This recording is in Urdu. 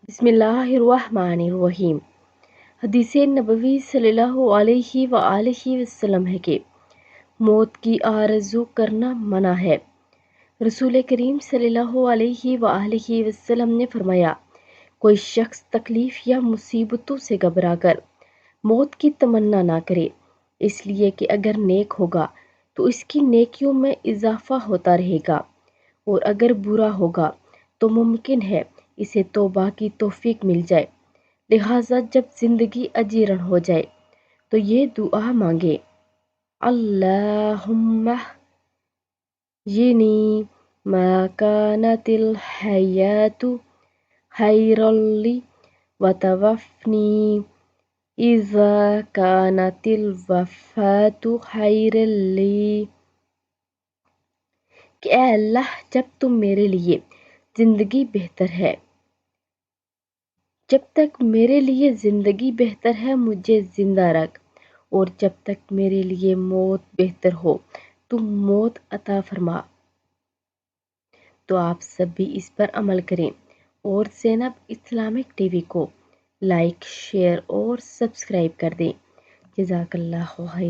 بسم اللہ الرحمن الرحیم۔ حدیث نبوی صلی اللہ علیہ وآلہ وسلم ہے کہ موت کی آرزو کرنا منع ہے۔ رسول کریم صلی اللہ علیہ وآلہ وسلم نے فرمایا، کوئی شخص تکلیف یا مصیبتوں سے گھبرا کر موت کی تمنا نہ کرے، اس لیے کہ اگر نیک ہوگا تو اس کی نیکیوں میں اضافہ ہوتا رہے گا، اور اگر برا ہوگا تو ممکن ہے اسے توبہ کی توفیق مل جائے۔ لہٰذا جب زندگی اجیرن ہو جائے تو یہ دعا مانگے، اللہم احیینی ما کانت الحیاۃ خیرا لی وتوفنی اذا کانت الوفاۃ خیرا لی، کہ اے اللہ جب تم میرے لیے زندگی بہتر ہے، جب تک میرے لیے زندگی بہتر ہے مجھے زندہ رکھ، اور جب تک میرے لیے موت بہتر ہو تو موت عطا فرما۔ تو آپ سب بھی اس پر عمل کریں اور زینب اسلامک ٹی وی کو لائک، شیئر اور سبسکرائب کر دیں۔ جزاک اللہ خیر۔